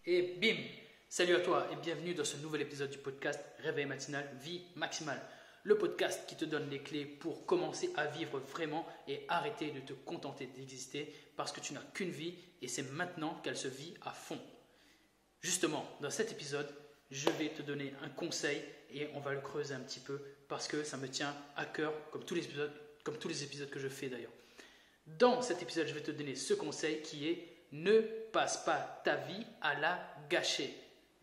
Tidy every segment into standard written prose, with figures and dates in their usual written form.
Et bim! Salut à toi et bienvenue dans ce nouvel épisode du podcast Réveil matinal, vie maximale. Le podcast qui te donne les clés pour commencer à vivre vraiment et arrêter de te contenter d'exister parce que tu n'as qu'une vie et c'est maintenant qu'elle se vit à fond. Justement, dans cet épisode, je vais te donner un conseil et on va le creuser un petit peu parce que ça me tient à cœur comme tous les épisodes que je fais d'ailleurs. Dans cet épisode, je vais te donner ce conseil qui est ne passe pas ta vie à la gâcher.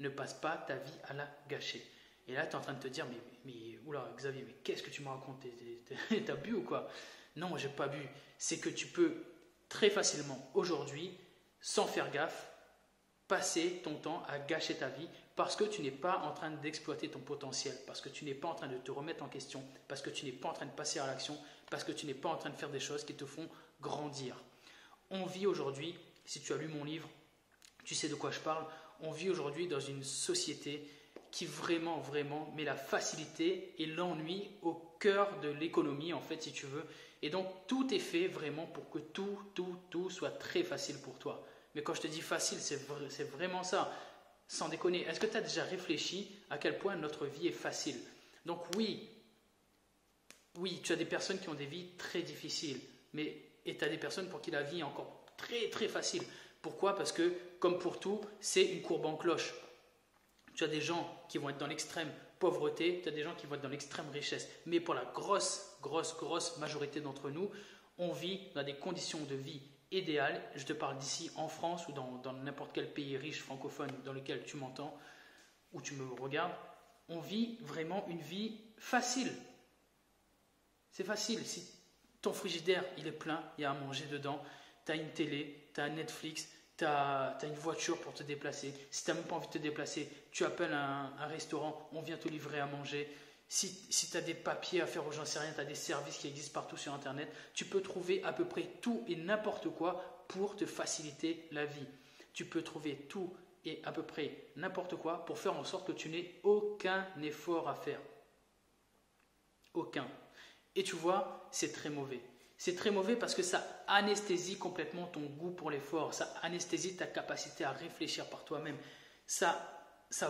Ne passe pas ta vie à la gâcher. Et là, tu es en train de te dire, mais oula, Xavier, mais qu'est-ce que tu m'as raconté? T'as bu ou quoi? Non, j'ai pas bu. C'est que tu peux très facilement aujourd'hui, sans faire gaffe, passer ton temps à gâcher ta vie parce que tu n'es pas en train d'exploiter ton potentiel, parce que tu n'es pas en train de te remettre en question, parce que tu n'es pas en train de passer à l'action, parce que tu n'es pas en train de faire des choses qui te font grandir. On vit aujourd'hui, si tu as lu mon livre, tu sais de quoi je parle, on vit aujourd'hui dans une société qui vraiment met la facilité et l'ennui au cœur de l'économie en fait si tu veux. Et donc tout est fait vraiment pour que tout soit très facile pour toi. Mais quand je te dis facile, c'est vraiment ça. Sans déconner, est-ce que tu as déjà réfléchi à quel point notre vie est facile? Donc oui, tu as des personnes qui ont des vies très difficiles, et tu as des personnes pour qui la vie est encore très facile. Pourquoi? Parce que, comme pour tout, c'est une courbe en cloche. Tu as des gens qui vont être dans l'extrême pauvreté, tu as des gens qui vont être dans l'extrême richesse. Mais pour la grosse majorité d'entre nous, on vit dans des conditions de vie idéales. Je te parle d'ici en France ou dans n'importe quel pays riche francophone dans lequel tu m'entends ou tu me regardes. On vit vraiment une vie facile. C'est facile. Si ton frigidaire il est plein, il y a à manger dedans, tu as une télé, tu as un Netflix, tu as une voiture pour te déplacer. Si tu n'as même pas envie de te déplacer, tu appelles un restaurant, on vient te livrer à manger. Si tu as des papiers à faire ou j'en sais rien, tu as des services qui existent partout sur Internet, tu peux trouver à peu près tout et n'importe quoi pour te faciliter la vie. Tu peux trouver tout et à peu près n'importe quoi pour faire en sorte que tu n'aies aucun effort à faire. Aucun. Et tu vois, c'est très mauvais. C'est très mauvais parce que ça anesthésie complètement ton goût pour l'effort, ça anesthésie ta capacité à réfléchir par toi-même. Ça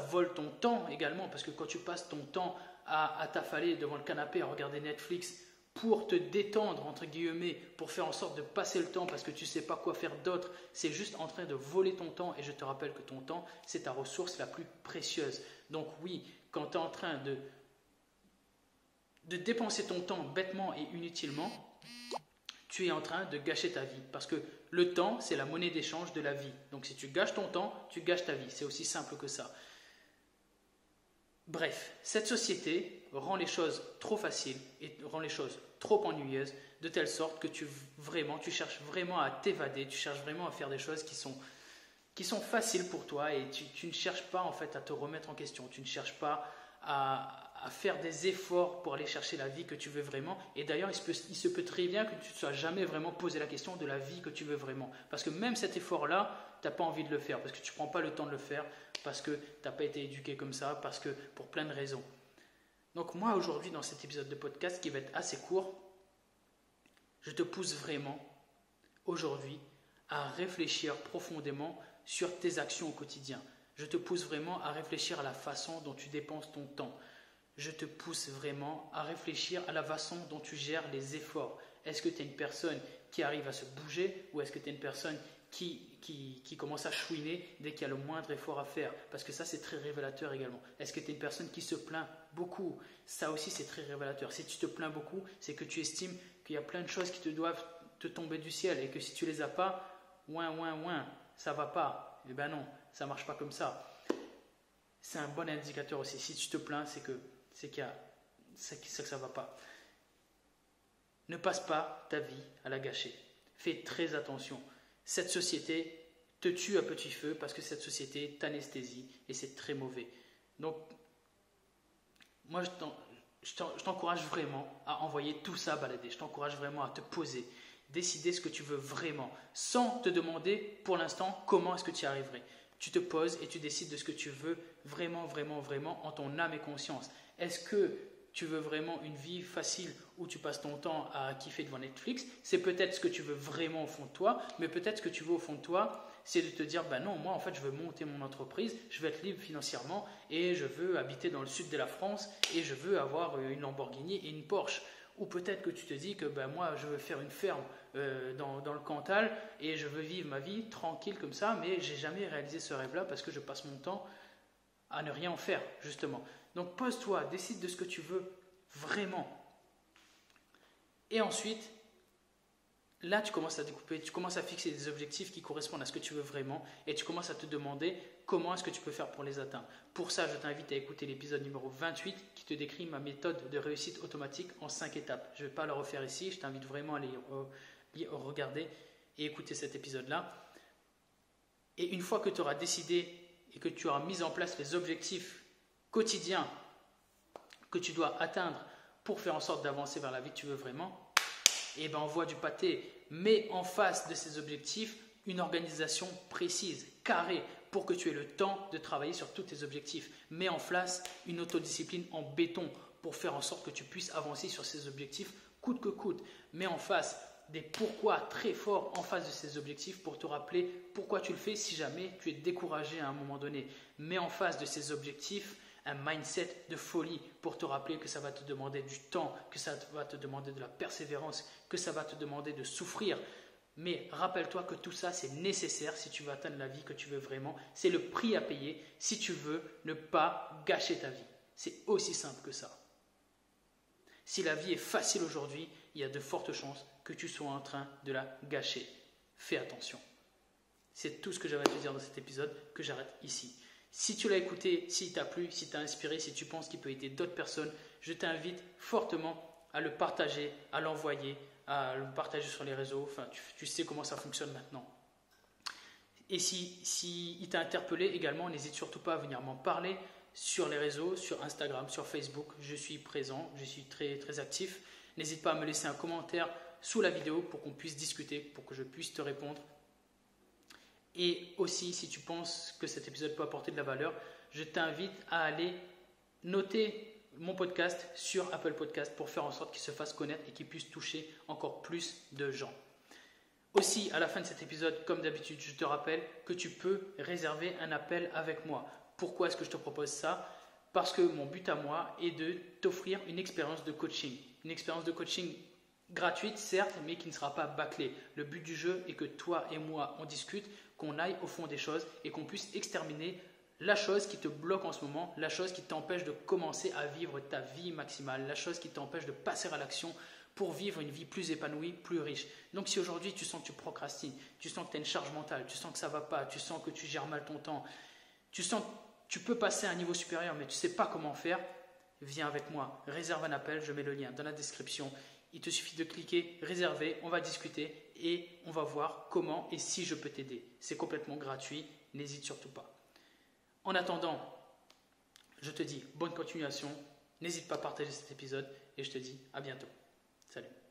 vole ton temps également parce que quand tu passes ton temps à t'affaler devant le canapé à regarder Netflix pour te détendre, entre guillemets, pour faire en sorte de passer le temps parce que tu ne sais pas quoi faire d'autre, c'est juste en train de voler ton temps et je te rappelle que ton temps, c'est ta ressource la plus précieuse. Donc oui, quand tu es en train de dépenser ton temps bêtement et inutilement, tu es en train de gâcher ta vie parce que le temps, c'est la monnaie d'échange de la vie. Donc si tu gâches ton temps, tu gâches ta vie. C'est aussi simple que ça. Bref, cette société rend les choses trop faciles et rend les choses trop ennuyeuses de telle sorte que tu cherches vraiment à t'évader, tu cherches vraiment à faire des choses qui sont faciles pour toi et tu ne cherches pas en fait à te remettre en question, tu ne cherches pas à faire des efforts pour aller chercher la vie que tu veux vraiment. Et d'ailleurs, il se peut très bien que tu ne te sois jamais vraiment posé la question de la vie que tu veux vraiment. Parce que même cet effort-là, tu n'as pas envie de le faire, parce que tu ne prends pas le temps de le faire, parce que tu n'as pas été éduqué comme ça, parce que pour plein de raisons. Donc moi, aujourd'hui, dans cet épisode de podcast qui va être assez court, je te pousse vraiment, aujourd'hui, à réfléchir profondément sur tes actions au quotidien. Je te pousse vraiment à réfléchir à la façon dont tu dépenses ton temps. Je te pousse vraiment à réfléchir à la façon dont tu gères les efforts. Est-ce que tu es une personne qui arrive à se bouger ou est-ce que tu es une personne qui commence à chouiner dès qu'il y a le moindre effort à faire? Parce que ça, c'est très révélateur également. Est-ce que tu es une personne qui se plaint beaucoup? Ça aussi, c'est très révélateur. Si tu te plains beaucoup, c'est que tu estimes qu'il y a plein de choses qui te doivent te tomber du ciel et que si tu les as pas, ça va pas. Eh ben non, ça marche pas comme ça. C'est un bon indicateur aussi. Si tu te plains, c'est que ça va pas. Ne passe pas ta vie à la gâcher. Fais très attention. Cette société te tue à petit feu parce que cette société t'anesthésie et c'est très mauvais. Donc, moi, je t'encourage vraiment à envoyer tout ça balader. Je t'encourage vraiment à te poser, décider ce que tu veux vraiment, sans te demander pour l'instant comment est-ce que tu y arriverais. Tu te poses et tu décides de ce que tu veux vraiment en ton âme et conscience. Est-ce que tu veux vraiment une vie facile où tu passes ton temps à kiffer devant Netflix? C'est peut-être ce que tu veux vraiment au fond de toi, mais peut-être ce que tu veux au fond de toi, c'est de te dire, ben non, moi en fait je veux monter mon entreprise, je veux être libre financièrement et je veux habiter dans le sud de la France et je veux avoir une Lamborghini et une Porsche. Ou peut-être que tu te dis que ben, moi je veux faire une ferme dans le Cantal et je veux vivre ma vie tranquille comme ça, mais j'ai jamais réalisé ce rêve-là parce que je passe mon temps à ne rien en faire, justement. Donc pose-toi, décide de ce que tu veux vraiment. Et ensuite, là, tu commences à découper, tu commences à fixer des objectifs qui correspondent à ce que tu veux vraiment et tu commences à te demander comment est-ce que tu peux faire pour les atteindre. Pour ça, je t'invite à écouter l'épisode numéro 28 qui te décrit ma méthode de réussite automatique en 5 étapes. Je ne vais pas le refaire ici, je t'invite vraiment à aller regarder et écouter cet épisode-là. Et une fois que tu auras décidé et que tu auras mis en place les objectifs quotidiens que tu dois atteindre pour faire en sorte d'avancer vers la vie que tu veux vraiment, et ben envoie du pâté. Mets en face de ces objectifs une organisation précise, carrée, pour que tu aies le temps de travailler sur tous tes objectifs. Mets en place une autodiscipline en béton pour faire en sorte que tu puisses avancer sur ces objectifs coûte que coûte. Mets en face des pourquoi très forts en face de ces objectifs pour te rappeler pourquoi tu le fais si jamais tu es découragé à un moment donné. Mets en face de ces objectifs un mindset de folie pour te rappeler que ça va te demander du temps, que ça va te demander de la persévérance, que ça va te demander de souffrir. Mais rappelle-toi que tout ça, c'est nécessaire si tu veux atteindre la vie que tu veux vraiment. C'est le prix à payer si tu veux ne pas gâcher ta vie. C'est aussi simple que ça. Si la vie est facile aujourd'hui, il y a de fortes chances que tu sois en train de la gâcher. Fais attention. C'est tout ce que j'avais à te dire dans cet épisode, que j'arrête ici. Si tu l'as écouté, s'il t'a plu, si t'a inspiré, si tu penses qu'il peut aider d'autres personnes, je t'invite fortement à le partager, à l'envoyer, à le partager sur les réseaux. Enfin, tu sais comment ça fonctionne maintenant. Et si il t'a interpellé également, n'hésite surtout pas à venir m'en parler sur les réseaux, sur Instagram, sur Facebook. Je suis présent, je suis très, très actif. N'hésite pas à me laisser un commentaire sous la vidéo pour qu'on puisse discuter, pour que je puisse te répondre. Et aussi, si tu penses que cet épisode peut apporter de la valeur, je t'invite à aller noter mon podcast sur Apple Podcast pour faire en sorte qu'il se fasse connaître et qu'il puisse toucher encore plus de gens. Aussi, à la fin de cet épisode, comme d'habitude, je te rappelle que tu peux réserver un appel avec moi. Pourquoi est-ce que je te propose ça ? Parce que mon but à moi est de t'offrir une expérience de coaching. Une expérience de coaching gratuite, certes, mais qui ne sera pas bâclée. Le but du jeu est que toi et moi, on discute, qu'on aille au fond des choses et qu'on puisse exterminer la chose qui te bloque en ce moment, la chose qui t'empêche de commencer à vivre ta vie maximale, la chose qui t'empêche de passer à l'action pour vivre une vie plus épanouie, plus riche. Donc si aujourd'hui tu sens que tu procrastines, tu sens que tu as une charge mentale, tu sens que ça ne va pas, tu sens que tu gères mal ton temps, tu sens que tu peux passer à un niveau supérieur mais tu ne sais pas comment faire, viens avec moi, réserve un appel, je mets le lien dans la description. Il te suffit de cliquer, réserver, on va discuter et on va voir comment et si je peux t'aider. C'est complètement gratuit, n'hésite surtout pas. En attendant, je te dis bonne continuation, n'hésite pas à partager cet épisode et je te dis à bientôt. Salut.